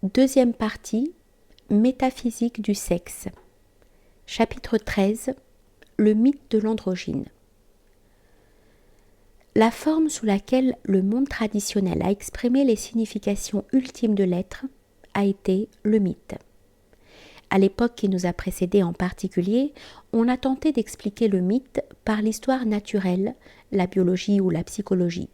Deuxième partie, métaphysique du sexe. Chapitre 13, le mythe de l'androgyne. La forme sous laquelle le monde traditionnel a exprimé les significations ultimes de l'être a été le mythe. À l'époque qui nous a précédés en particulier, on a tenté d'expliquer le mythe par l'histoire naturelle, la biologie ou la psychologie.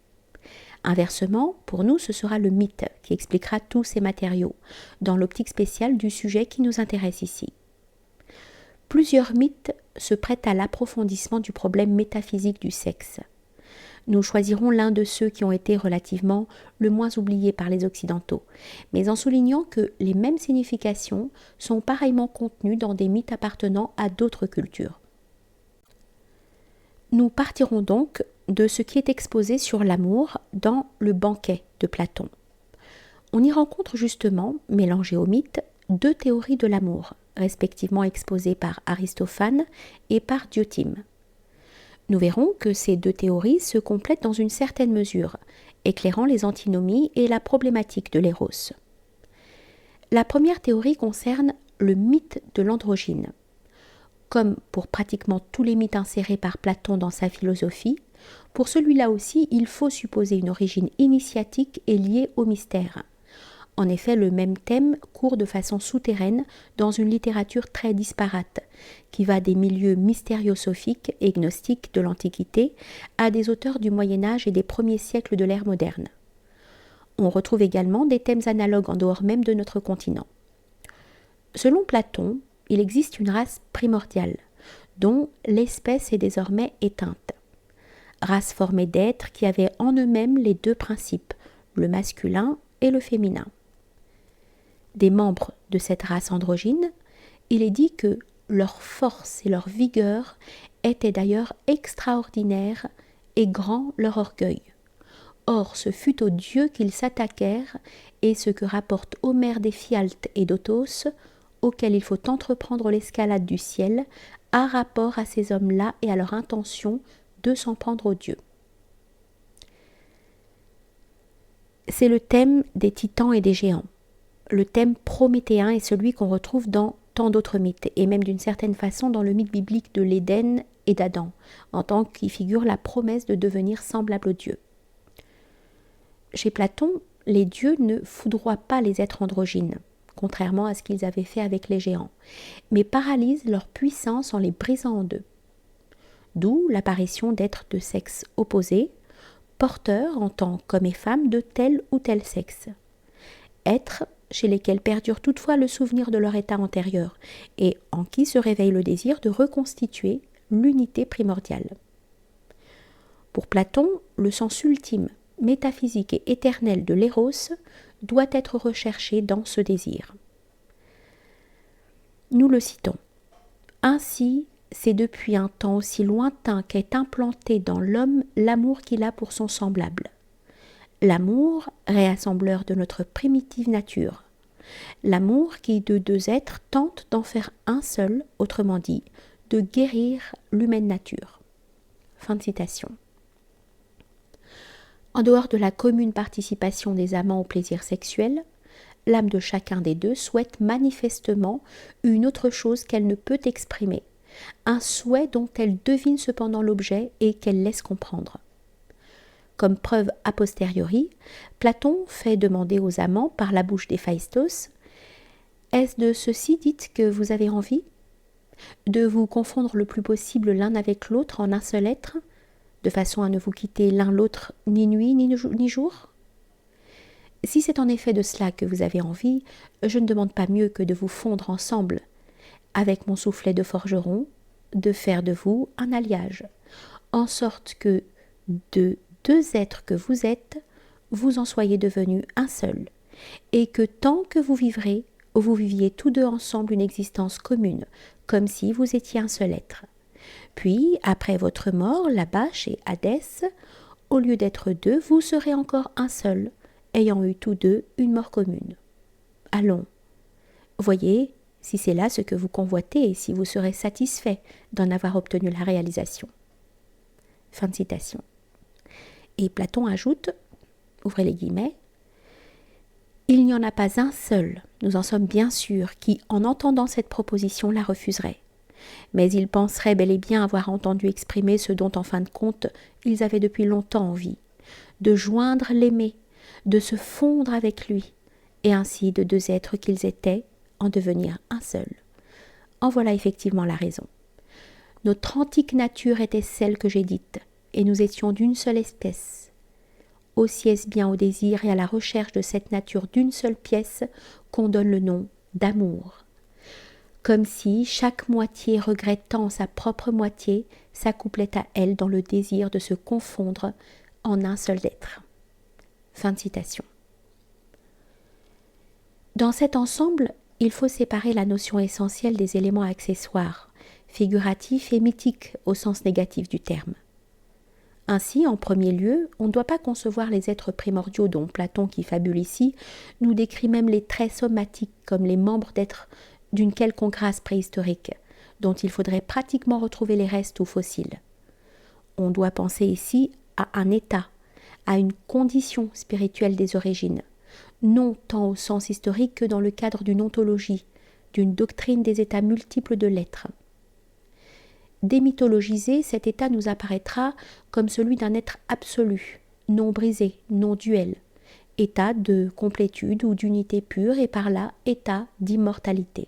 Inversement, pour nous, ce sera le mythe qui expliquera tous ces matériaux, dans l'optique spéciale du sujet qui nous intéresse ici. Plusieurs mythes se prêtent à l'approfondissement du problème métaphysique du sexe. Nous choisirons l'un de ceux qui ont été relativement le moins oubliés par les Occidentaux, mais en soulignant que les mêmes significations sont pareillement contenues dans des mythes appartenant à d'autres cultures. Nous partirons donc de ce qui est exposé sur l'amour dans le banquet de Platon. On y rencontre justement, mélangées au mythe, deux théories de l'amour, respectivement exposées par Aristophane et par Diotime. Nous verrons que ces deux théories se complètent dans une certaine mesure, éclairant les antinomies et la problématique de l'éros. La première théorie concerne le mythe de l'androgyne. Comme pour pratiquement tous les mythes insérés par Platon dans sa philosophie, pour celui-là aussi, il faut supposer une origine initiatique et liée au mystère. En effet, le même thème court de façon souterraine dans une littérature très disparate, qui va des milieux mystériosophiques et gnostiques de l'Antiquité à des auteurs du Moyen-Âge et des premiers siècles de l'ère moderne. On retrouve également des thèmes analogues en dehors même de notre continent. Selon Platon, il existe une race primordiale, dont l'espèce est désormais éteinte. Race formée d'êtres qui avaient en eux-mêmes les deux principes, le masculin et le féminin. Des membres de cette race androgyne, il est dit que leur force et leur vigueur étaient d'ailleurs extraordinaires et grand leur orgueil. Or, ce fut aux dieux qu'ils s'attaquèrent, et ce que rapportent Homère d'Éphialte et d'Othos, auquel il faut entreprendre l'escalade du ciel, a rapport à ces hommes-là et à leur intention de s'en prendre aux dieux. C'est le thème des titans et des géants. Le thème prométhéen est celui qu'on retrouve dans tant d'autres mythes, et même d'une certaine façon dans le mythe biblique de l'Éden et d'Adam, en tant qu'il figure la promesse de devenir semblable aux dieux. Chez Platon, les dieux ne foudroient pas les êtres androgynes, contrairement à ce qu'ils avaient fait avec les géants, mais paralysent leur puissance en les brisant en deux. D'où l'apparition d'êtres de sexe opposé, porteurs en tant qu'hommes et femmes de tel ou tel sexe. Êtres chez lesquels perdure toutefois le souvenir de leur état antérieur, et en qui se réveille le désir de reconstituer l'unité primordiale. Pour Platon, le sens ultime, métaphysique et éternel de l'éros doit être recherché dans ce désir. Nous le citons. Ainsi, c'est depuis un temps aussi lointain qu'est implanté dans l'homme l'amour qu'il a pour son semblable. L'amour, réassembleur de notre primitive nature. L'amour qui, de deux êtres, tente d'en faire un seul, autrement dit, de guérir l'humaine nature. Fin de citation. En dehors de la commune participation des amants au plaisir sexuel, l'âme de chacun des deux souhaite manifestement une autre chose qu'elle ne peut exprimer, un souhait dont elle devine cependant l'objet et qu'elle laisse comprendre. Comme preuve a posteriori, Platon fait demander aux amants par la bouche d'Héphaïstos « Est-ce de ceci dites que vous avez envie ? De vous confondre le plus possible l'un avec l'autre en un seul être, de façon à ne vous quitter l'un l'autre ni nuit ni jour ? Si c'est en effet de cela que vous avez envie, je ne demande pas mieux que de vous fondre ensemble, avec mon soufflet de forgeron, de faire de vous un alliage, en sorte que de deux êtres que vous êtes, vous en soyez devenus un seul, et que tant que vous vivrez, vous viviez tous deux ensemble une existence commune, comme si vous étiez un seul être. Puis, après votre mort, là-bas chez Hadès, au lieu d'être deux, vous serez encore un seul, ayant eu tous deux une mort commune. Allons, voyez si c'est là ce que vous convoitez et si vous serez satisfait d'en avoir obtenu la réalisation. » Fin de citation. Et Platon ajoute, ouvrez les guillemets, Il n'y en a pas un seul, nous en sommes bien sûrs, qui, en entendant cette proposition, la refuserait. Mais ils penseraient bel et bien avoir entendu exprimer ce dont, en fin de compte, ils avaient depuis longtemps envie, de joindre l'aimé, de se fondre avec lui, et ainsi de deux êtres qu'ils étaient, en devenir un seul. En voilà effectivement la raison. Notre antique nature était celle que j'ai dite, et nous étions d'une seule espèce. Aussi est-ce bien au désir et à la recherche de cette nature d'une seule pièce qu'on donne le nom d'amour. Comme si chaque moitié regrettant sa propre moitié s'accouplait à elle dans le désir de se confondre en un seul être. Fin de citation. Dans cet ensemble, il faut séparer la notion essentielle des éléments accessoires, figuratifs et mythiques au sens négatif du terme. Ainsi, en premier lieu, on ne doit pas concevoir les êtres primordiaux dont Platon, qui fabule ici, nous décrit même les traits somatiques comme les membres d'êtres d'une quelconque race préhistorique, dont il faudrait pratiquement retrouver les restes ou fossiles. On doit penser ici à un état, à une condition spirituelle des origines, non tant au sens historique que dans le cadre d'une ontologie, d'une doctrine des états multiples de l'être. Démythologisé, cet état nous apparaîtra comme celui d'un être absolu, non brisé, non duel, état de complétude ou d'unité pure et par là état d'immortalité.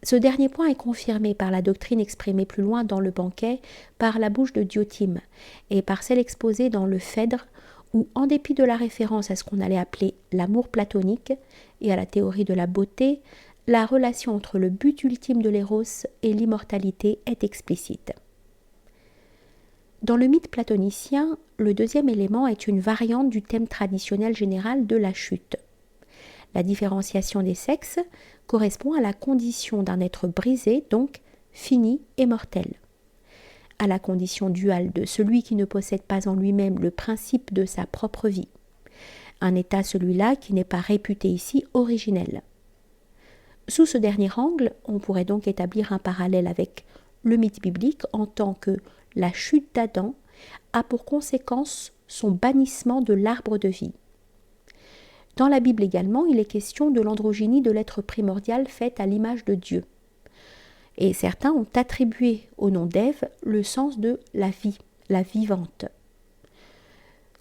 Ce dernier point est confirmé par la doctrine exprimée plus loin dans le banquet par la bouche de Diotime et par celle exposée dans le Phèdre où, en dépit de la référence à ce qu'on allait appeler l'amour platonique et à la théorie de la beauté, la relation entre le but ultime de l'éros et l'immortalité est explicite. Dans le mythe platonicien, le deuxième élément est une variante du thème traditionnel général de la chute. La différenciation des sexes correspond à la condition d'un être brisé, donc fini et mortel, à la condition duale de celui qui ne possède pas en lui-même le principe de sa propre vie, un état celui-là qui n'est pas réputé ici originel. Sous ce dernier angle, on pourrait donc établir un parallèle avec le mythe biblique en tant que la chute d'Adam a pour conséquence son bannissement de l'arbre de vie. Dans la Bible également, il est question de l'androgynie de l'être primordial fait à l'image de Dieu. Et certains ont attribué au nom d'Ève le sens de la vie, la vivante.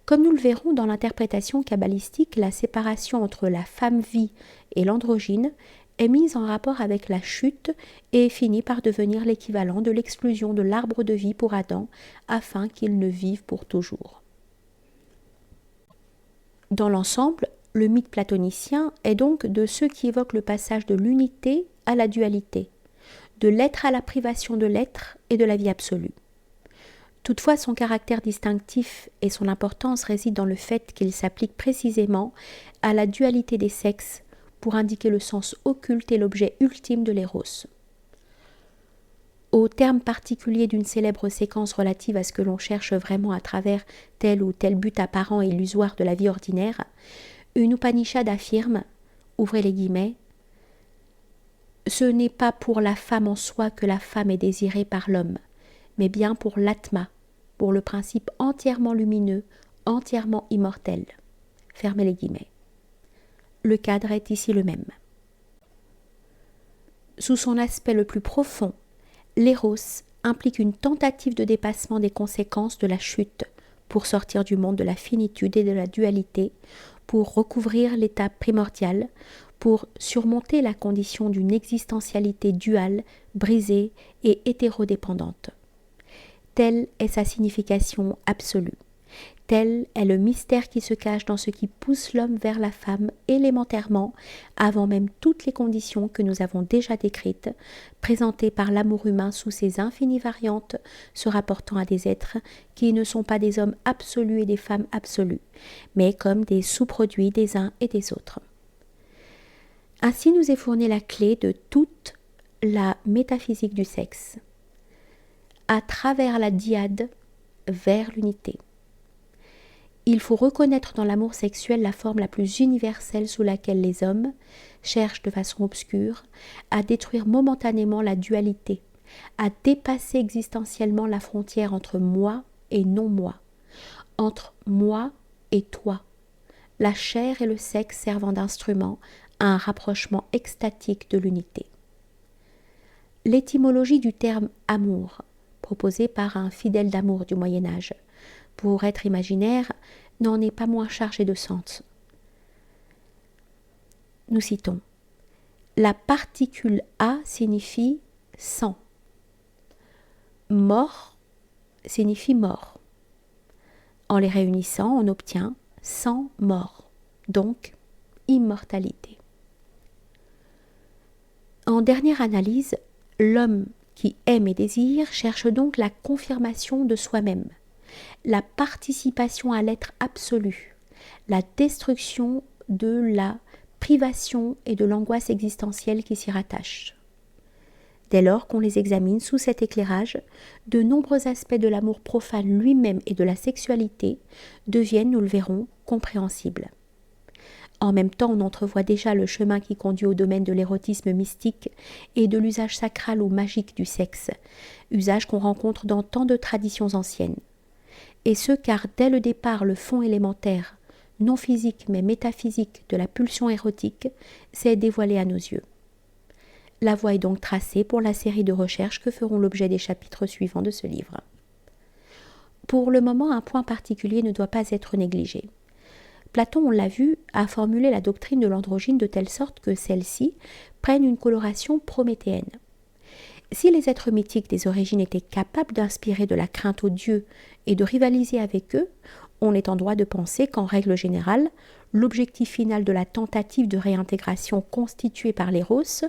Comme nous le verrons dans l'interprétation kabbalistique, la séparation entre la femme-vie et l'androgyne est mise en rapport avec la chute et finit par devenir l'équivalent de l'exclusion de l'arbre de vie pour Adam afin qu'il ne vive pour toujours. Dans l'ensemble, le mythe platonicien est donc de ceux qui évoquent le passage de l'unité à la dualité, de l'être à la privation de l'être et de la vie absolue. Toutefois, son caractère distinctif et son importance résident dans le fait qu'il s'applique précisément à la dualité des sexes pour indiquer le sens occulte et l'objet ultime de l'éros. Au terme particulier d'une célèbre séquence relative à ce que l'on cherche vraiment à travers tel ou tel but apparent et illusoire de la vie ordinaire, une Upanishad affirme, ouvrez les guillemets, « Ce n'est pas pour la femme en soi que la femme est désirée par l'homme, mais bien pour l'atma, pour le principe entièrement lumineux, entièrement immortel. » Fermez les guillemets. Le cadre est ici le même. Sous son aspect le plus profond, l'éros implique une tentative de dépassement des conséquences de la chute pour sortir du monde de la finitude et de la dualité, pour recouvrir l'état primordial, pour surmonter la condition d'une existentialité duale, brisée et hétérodépendante. Telle est sa signification absolue. Tel est le mystère qui se cache dans ce qui pousse l'homme vers la femme élémentairement, avant même toutes les conditions que nous avons déjà décrites, présentées par l'amour humain sous ses infinies variantes, se rapportant à des êtres qui ne sont pas des hommes absolus et des femmes absolues, mais comme des sous-produits des uns et des autres. Ainsi nous est fournie la clé de toute la métaphysique du sexe, à travers la dyade vers l'unité. Il faut reconnaître dans l'amour sexuel la forme la plus universelle sous laquelle les hommes cherchent de façon obscure à détruire momentanément la dualité, à dépasser existentiellement la frontière entre moi et non-moi, entre moi et toi, la chair et le sexe servant d'instrument à un rapprochement extatique de l'unité. L'étymologie du terme amour, proposée par un fidèle d'amour du Moyen-Âge, pour être imaginaire, n'en est pas moins chargée de sens. Nous citons: la particule A signifie sang. Mort signifie mort. En les réunissant, on obtient sang mort, donc immortalité. En dernière analyse, l'homme qui aime et désire cherche donc la confirmation de soi-même, la participation à l'être absolu, la destruction de la privation et de l'angoisse existentielle qui s'y rattachent. Dès lors qu'on les examine sous cet éclairage, de nombreux aspects de l'amour profane lui-même et de la sexualité deviennent, nous le verrons, compréhensibles. En même temps, on entrevoit déjà le chemin qui conduit au domaine de l'érotisme mystique et de l'usage sacral ou magique du sexe, usage qu'on rencontre dans tant de traditions anciennes. Et ce, car dès le départ, le fond élémentaire, non physique mais métaphysique de la pulsion érotique, s'est dévoilé à nos yeux. La voie est donc tracée pour la série de recherches que feront l'objet des chapitres suivants de ce livre. Pour le moment, un point particulier ne doit pas être négligé. Platon, on l'a vu, a formulé la doctrine de l'androgyne de telle sorte que celle-ci prenne une coloration prométhéenne. Si les êtres mythiques des origines étaient capables d'inspirer de la crainte aux dieux et de rivaliser avec eux, on est en droit de penser qu'en règle générale, l'objectif final de la tentative de réintégration constituée par l'éros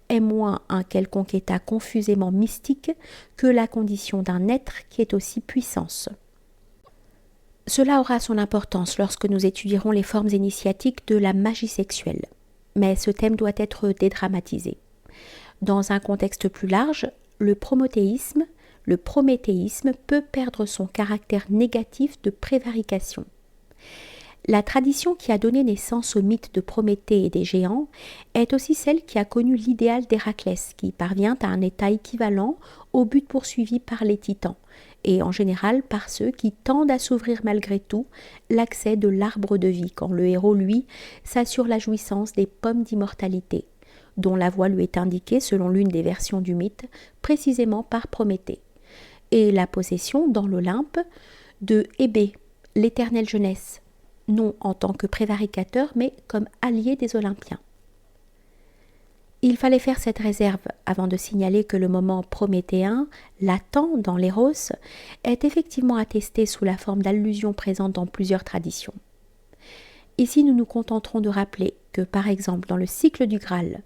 est moins un quelconque état confusément mystique que la condition d'un être qui est aussi puissance. Cela aura son importance lorsque nous étudierons les formes initiatiques de la magie sexuelle, mais ce thème doit être dédramatisé. Dans un contexte plus large, le prométhéisme peut perdre son caractère négatif de prévarication. La tradition qui a donné naissance au mythe de Prométhée et des géants est aussi celle qui a connu l'idéal d'Héraclès, qui parvient à un état équivalent au but poursuivi par les titans, et en général par ceux qui tendent à s'ouvrir malgré tout l'accès de l'arbre de vie, quand le héros, lui, s'assure la jouissance des pommes d'immortalité, dont la voie lui est indiquée, selon l'une des versions du mythe, précisément par Prométhée, et la possession dans l'Olympe de Hébé, l'éternelle jeunesse, non en tant que prévaricateur, mais comme allié des Olympiens. Il fallait faire cette réserve avant de signaler que le moment prométhéen, latent dans l'éros, est effectivement attesté sous la forme d'allusions présentes dans plusieurs traditions. Ici, nous nous contenterons de rappeler que, par exemple, dans le cycle du Graal,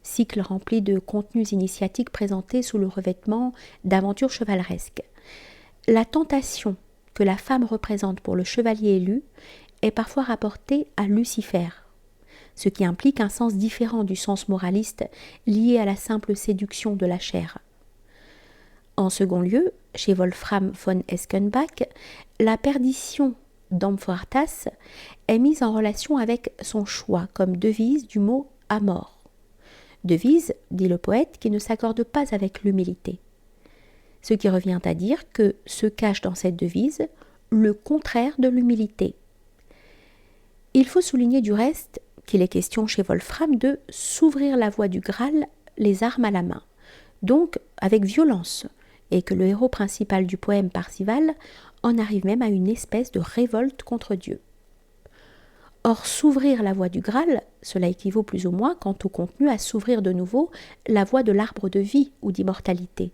cycle rempli de contenus initiatiques présentés sous le revêtement d'aventures chevaleresques, la tentation que la femme représente pour le chevalier élu est parfois rapportée à Lucifer, ce qui implique un sens différent du sens moraliste lié à la simple séduction de la chair. En second lieu, chez Wolfram von Eschenbach, la perdition d'Amfortas est mise en relation avec son choix comme devise du mot « à mort ». Devise, dit le poète, qui ne s'accorde pas avec l'humilité. Ce qui revient à dire que se cache dans cette devise le contraire de l'humilité. Il faut souligner du reste qu'il est question chez Wolfram de s'ouvrir la voie du Graal, les armes à la main, donc avec violence, et que le héros principal du poème Parzival en arrive même à une espèce de révolte contre Dieu. Or, s'ouvrir la voie du Graal, cela équivaut plus ou moins quant au contenu à s'ouvrir de nouveau la voie de l'arbre de vie ou d'immortalité,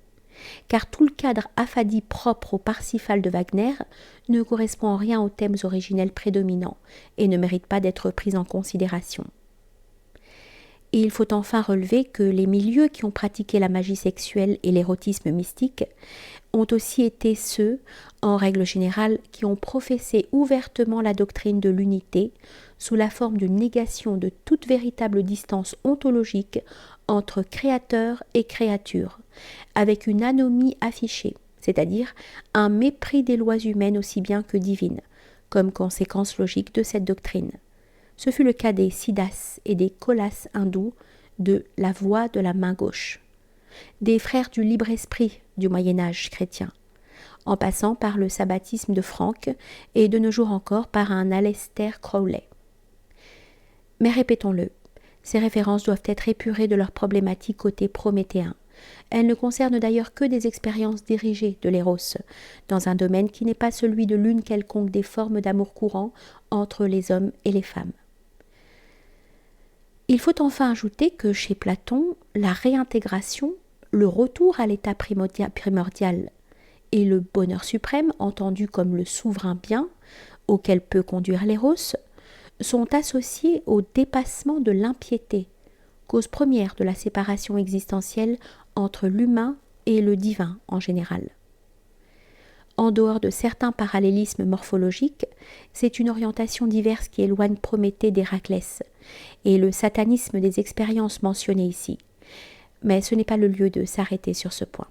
car tout le cadre affadi propre au Parsifal de Wagner ne correspond en rien aux thèmes originels prédominants et ne mérite pas d'être pris en considération. Et il faut enfin relever que les milieux qui ont pratiqué la magie sexuelle et l'érotisme mystique ont aussi été ceux, en règle générale, qui ont professé ouvertement la doctrine de l'unité sous la forme d'une négation de toute véritable distance ontologique entre créateur et créature, avec une anomie affichée, c'est-à-dire un mépris des lois humaines aussi bien que divines, comme conséquence logique de cette doctrine. Ce fut le cas des Siddhas et des Kolas hindous de la voie de la main gauche, des frères du libre esprit du Moyen-Âge chrétien, en passant par le sabbatisme de Franck et de nos jours encore par un Aleister Crowley. Mais répétons-le, ces références doivent être épurées de leur problématique côté prométhéen. Elles ne concernent d'ailleurs que des expériences dirigées de l'éros, dans un domaine qui n'est pas celui de l'une quelconque des formes d'amour courant entre les hommes et les femmes. Il faut enfin ajouter que chez Platon, la réintégration, le retour à l'état primordial et le bonheur suprême, entendu comme le souverain bien auquel peut conduire l'éros, sont associés au dépassement de l'impiété, cause première de la séparation existentielle entre l'humain et le divin en général. En dehors de certains parallélismes morphologiques, c'est une orientation diverse qui éloigne Prométhée d'Héraclès et le satanisme des expériences mentionnées ici. Mais ce n'est pas le lieu de s'arrêter sur ce point.